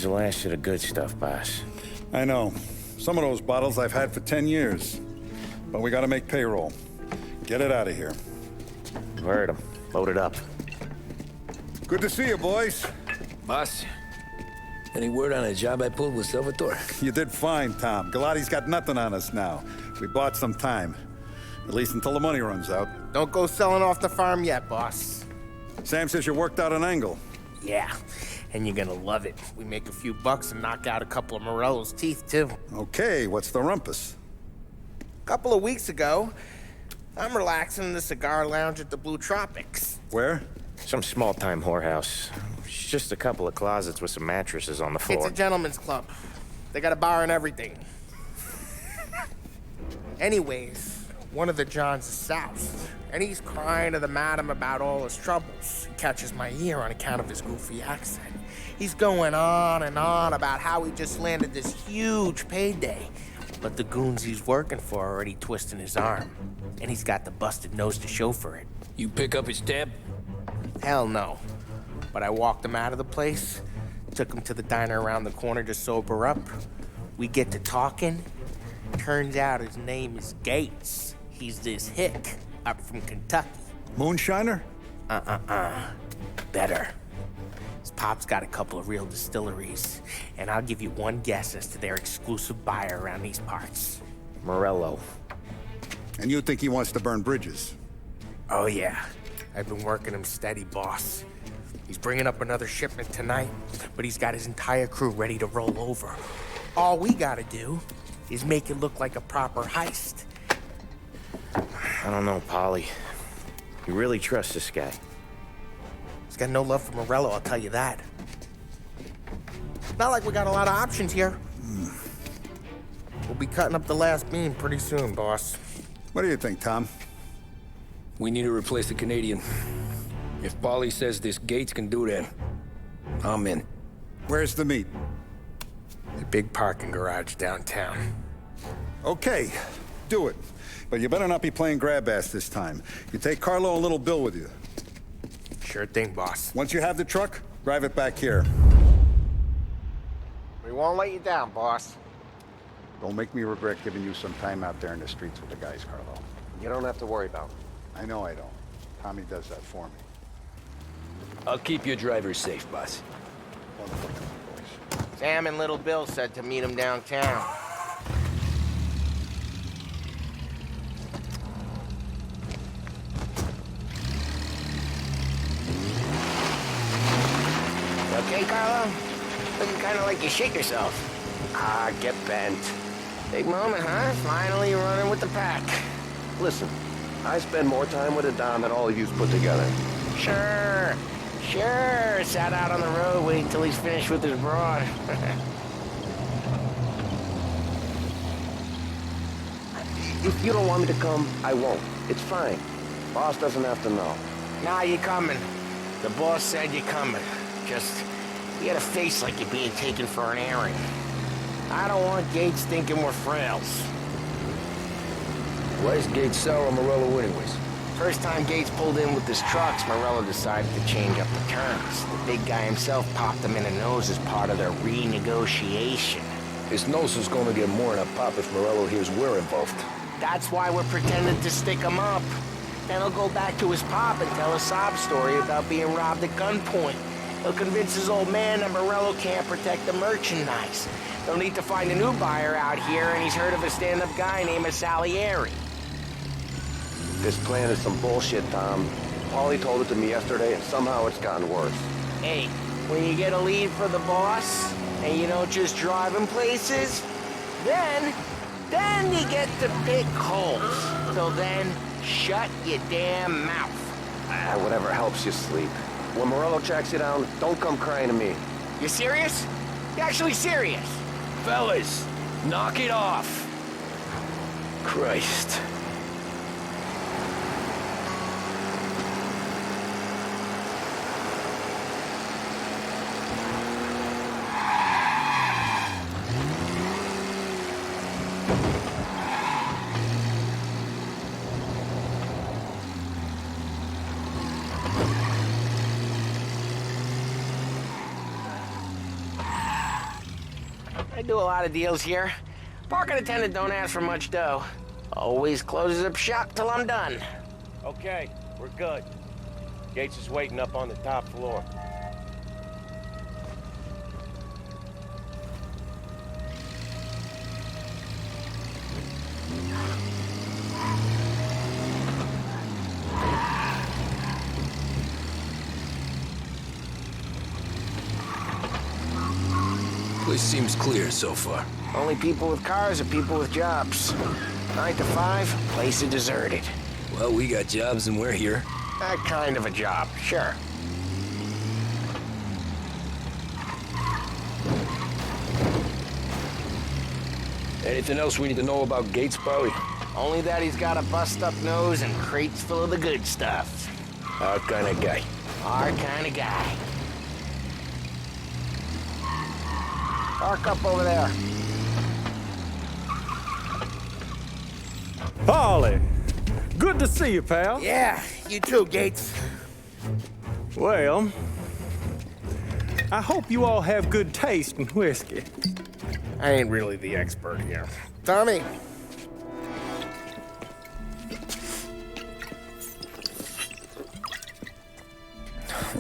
the last of the good stuff, boss. I know. Some of those bottles I've had for 10 years. But we gotta make payroll. Get it out of here. Heard him. Load it up. Good to see you, boys. Boss, any word on a job I pulled with Salvatore? You did fine, Tom. Galati's got nothing on us now. We bought some time. At least until the money runs out. Don't go selling off the farm yet, boss. Sam says you worked out an angle. Yeah, and you're gonna love it. We make a few bucks and knock out a couple of Morello's teeth, too. Okay, what's the rumpus? A couple of weeks ago, I'm relaxing in the cigar lounge at the Blue Tropics. Where? Some small-time whorehouse. It's just a couple of closets with some mattresses on the floor. It's a gentleman's club. They got a bar and everything. Anyways, one of the Johns is soused, and he's crying to the madam about all his troubles. He catches my ear on account of his goofy accent. He's going on and on about how he just landed this huge payday, but the goons he's working for are already twisting his arm, and he's got the busted nose to show for it. You pick up his tab? Hell no. But I walked him out of the place, took him to the diner around the corner to sober up. We get to talking. Turns out his name is Gates. He's this hick up from Kentucky. Moonshiner? Better. His pop's got a couple of real distilleries, and I'll give you one guess as to their exclusive buyer around these parts. Morello. And you think he wants to burn bridges? Oh yeah, I've been working him steady, boss. He's bringing up another shipment tonight, but he's got his entire crew ready to roll over. All we gotta do is make it look like a proper heist. I don't know, Polly. You really trust this guy? He's got no love for Morello, I'll tell you that. Not like we got a lot of options here. We'll be cutting up the last beam pretty soon, boss. What do you think, Tom? We need to replace the Canadian. If Polly says this Gates can do that, I'm in. Where's the meet? The big parking garage downtown. Okay, do it. But you better not be playing grab ass this time. You take Carlo and Little Bill with you. Sure thing, boss. Once you have the truck, drive it back here. We won't let you down, boss. Don't make me regret giving you some time out there in the streets with the guys, Carlo. You don't have to worry about it. I know I don't. Tommy does that for me. I'll keep your drivers safe, boss. Wonderful company, boys. Sam and Little Bill said to meet him downtown. Okay, Carlo? Looking kind of like you shake yourself. Ah, get bent. Big moment, huh? Finally running with the pack. Listen, I spend more time with a Don than all of yous put together. Sure. Sat out on the road waiting till he's finished with his broad. If you don't want me to come, I won't. It's fine. Boss doesn't have to know. Nah, you coming. The boss said you're coming. Just, you got a face like you're being taken for an airing. I don't want Gates thinking we're frails. Why is Gates sour on Morello anyways? First time Gates pulled in with his trucks, Morello decided to change up the terms. The big guy himself popped him in the nose as part of their renegotiation. His nose is gonna get more than a pop if Morello hears we're involved. That's why we're pretending to stick him up. Then he'll go back to his pop and tell a sob story about being robbed at gunpoint. He'll convince his old man that Morello can't protect the merchandise. They'll need to find a new buyer out here, and he's heard of a stand-up guy named Salieri. This plan is some bullshit, Tom. Paulie told it to me yesterday, and somehow it's gotten worse. Hey, when you get a lead for the boss, and you don't just drive him places, then you get to pick holes. So then, shut your damn mouth. Whatever helps you sleep. When Morello tracks you down, don't come crying to me. You serious? You actually serious? Fellas, knock it off. Christ. do a lot of deals here. Parking attendant don't ask for much dough. Always closes up shop till I'm done. Okay, we're good. Gates is waiting up on the top floor. Place seems clear so far. Only people with cars are people with jobs. 9 to 5, place is deserted. Well, we got jobs and we're here. That kind of a job, sure. Anything else we need to know about Gates, Bowie? Only that he's got a bust-up nose and crates full of the good stuff. Our kind of guy. Our kind of guy. Park up over there. Paulie, good to see you, pal. Yeah, you too, Gates. Well, I hope you all have good taste in whiskey. I ain't really the expert here. Tommy.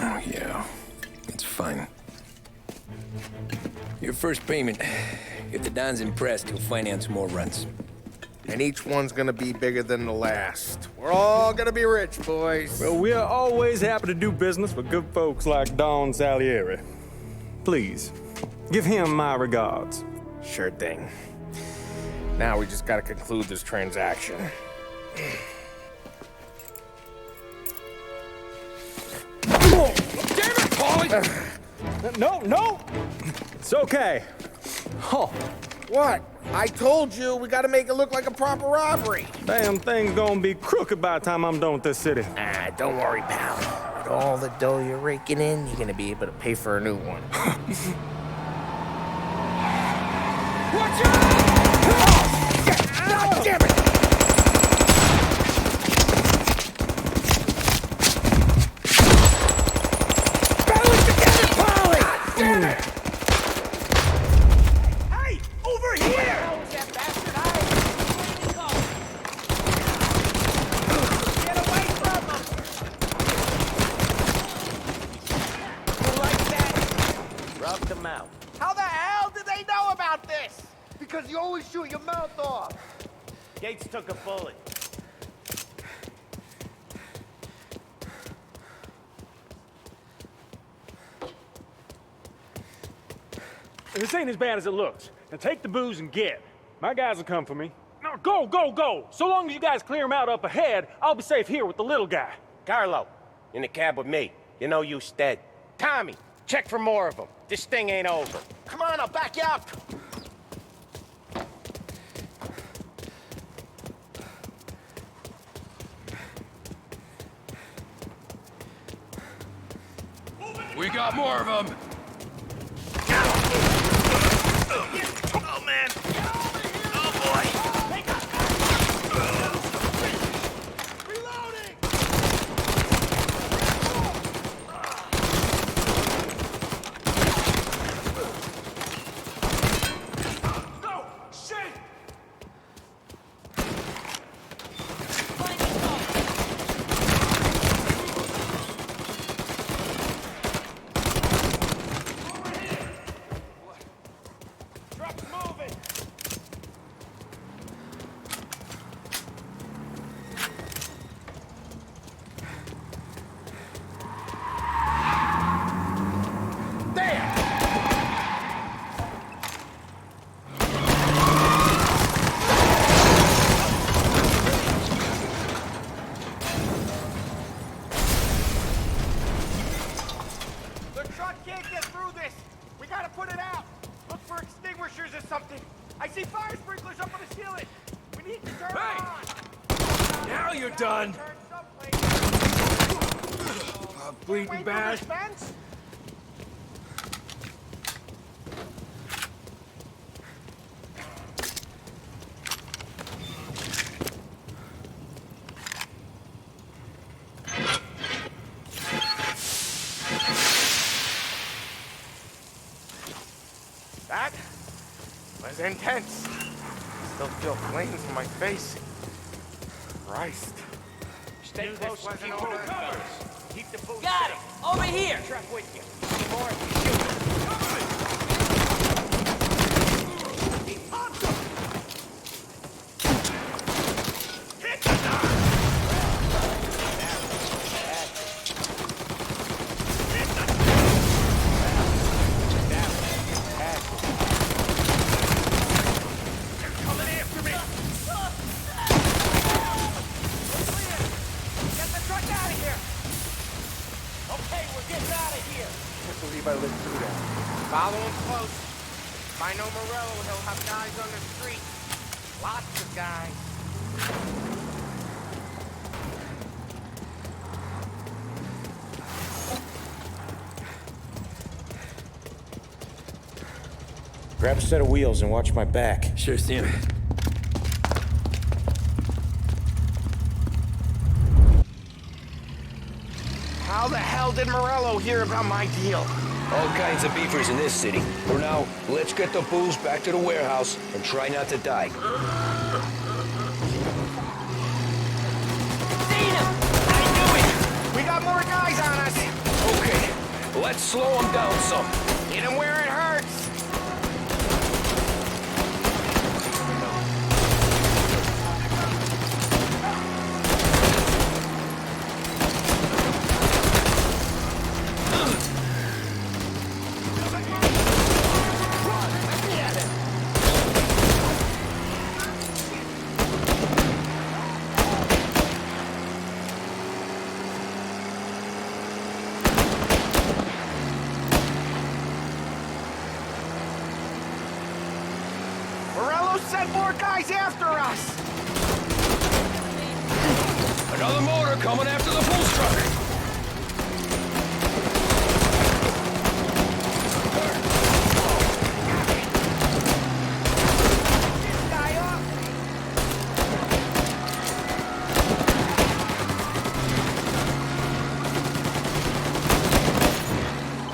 Oh, yeah. It's fine. Your first payment. If the Don's impressed, he'll finance more runs. And each one's gonna be bigger than the last. We're all gonna be rich, boys. Well, we're always happy to do business with good folks like Don Salieri. Please, give him my regards. Sure thing. Now we just gotta conclude this transaction. Damn it, Paulie! No! It's okay. Oh, What? I told you, we gotta make it look like a proper robbery. damn thing's gonna be crooked by the time I'm done with this city. Ah, don't worry, pal. With all the dough you're raking in, you're gonna be able to pay for a new one. Watch out! God damn it! Battle it together, Paulie! Damn it! Hey, over here! Get away from him! You like that? Rub them out. How the hell did they know about this? Because you always shoot your mouth off. Gates took a bullet. This ain't as bad as it looks. Now take the booze and get. My guys will come for me. Now go! So long as you guys clear him out up ahead, I'll be safe here with the little guy. Carlo, in the cab with me. You know you stead. Tommy, check for more of them. This thing ain't over. Come on, I'll back you up. We got more of them. Oh, man. Oh, boy. Reloading! Go! Shit! Truck's moving. The truck can't get through this. We gotta put it out. Look for extinguishers or something. I see fire sprinklers up on the ceiling. We need to turn Hey! them on. Now you're done. Turn someplace. Bleeding Way through bad. this fence? was intense. Still feel flames on my face. Christ. Stay close and keep moving, fellas. Keep the boots Got it! Over here! Truck with you. See more? Shoot. I lived through that. Follow him close. If I know Morello, he'll have guys on the street. Lots of guys. Grab a set of wheels and watch my back. Sure, Sam. How the hell did Morello hear about my deal? All kinds of beefers in this city. For now, let's get the booze back to the warehouse and try not to die. Seen him! I knew it! We got more guys on us! Okay, let's slow them down some. Hit him where it hurts! Send more guys after us! Another motor coming after the booze truck.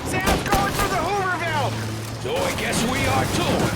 Sam's going through the Hooverville! So I guess we are too.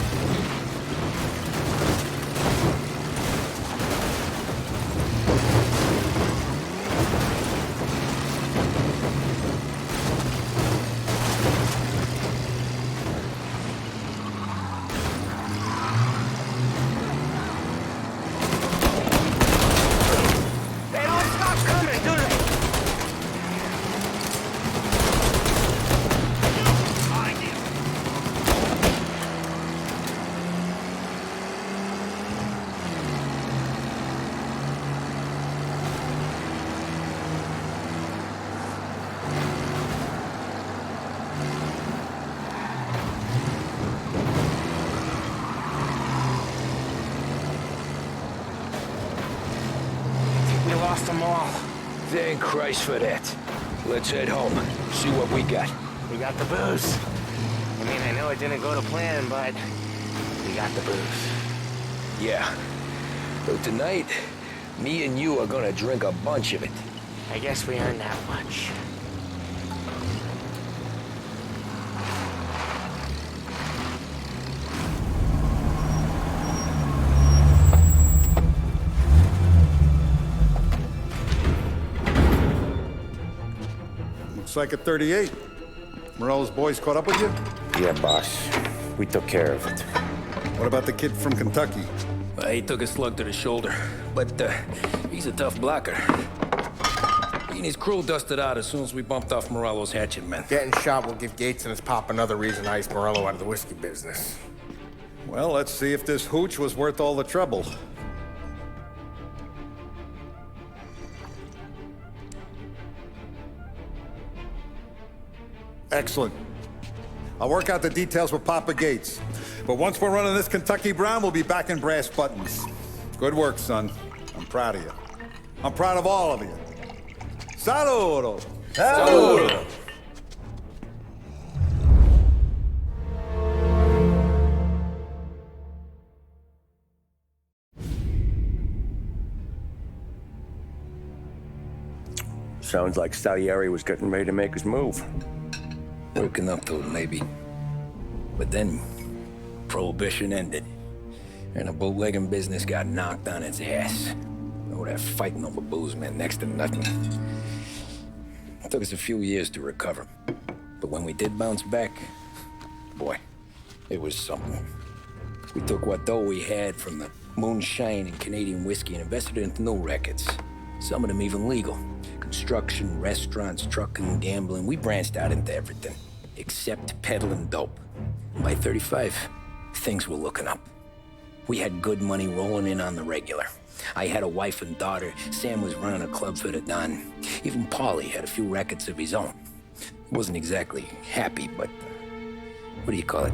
Lost them all. Thank Christ for that. Let's head home. See what we got. We got the booze. I mean, I know it didn't go to plan, but we got the booze. Yeah. So tonight, me and you are gonna drink a bunch of it. I guess we earned that much. Looks like a 38. Morello's boys caught up with you? Yeah, boss. We took care of it. What about the kid from Kentucky? He took a slug to the shoulder, but he's a tough blocker. He and his crew dusted out as soon as we bumped off Morello's hatchet men. Getting shot will give Gates and his pop another reason to ice Morello out of the whiskey business. Well, let's see if this hooch was worth all the trouble. Excellent. I'll work out the details with Papa Gates. But once we're running this Kentucky Brown, we'll be back in brass buttons. Good work, son. I'm proud of you. I'm proud of all of you. Saludo! Saludo! Sounds like Salieri was getting ready to make his move. Working up to it, maybe. But then, Prohibition ended. And the bootlegging business got knocked on its ass. Oh, that fighting over booze meant next to nothing. It took us a few years to recover. But when we did bounce back, boy, it was something. We took what dough we had from the moonshine and Canadian whiskey and invested it into new records. Some of them even legal. Construction, restaurants, trucking, gambling. We branched out into everything, except peddling dope. And by 35, things were looking up. We had good money rolling in on the regular. I had a wife and daughter. Sam was running a club for the Don. Even Paulie had a few records of his own. He wasn't exactly happy, but what do you call it?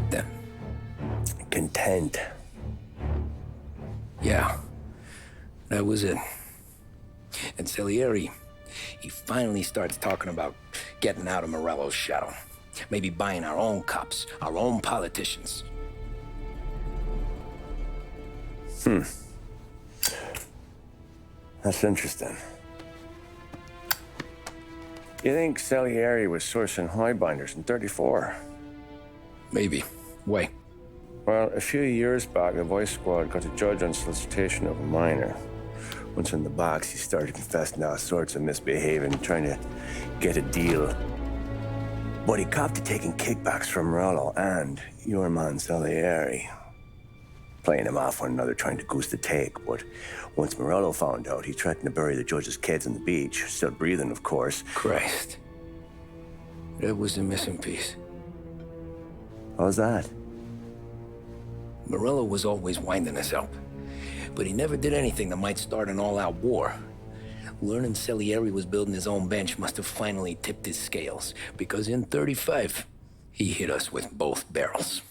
Content. Yeah, that was it. And Salieri, he finally starts talking about getting out of Morello's shadow. Maybe buying our own cops, our own politicians. That's interesting. You think Salieri was sourcing highbinders in 34? Maybe. Why? Well, a few years back, the Vice Squad got a judge on solicitation of a minor. Once in the box, he started confessing all sorts of misbehaving, trying to get a deal. But he copped to taking kickbacks from Morello and your man Salieri. Playing him off one another, trying to goose the take. But once Morello found out, he threatened to bury the judge's kids on the beach. Still breathing, of course. Christ. That was the missing piece. How's that? Morello was always winding us up. But he never did anything that might start an all-out war. Learning Salieri was building his own bench must have finally tipped his scales. Because in 35, he hit us with both barrels.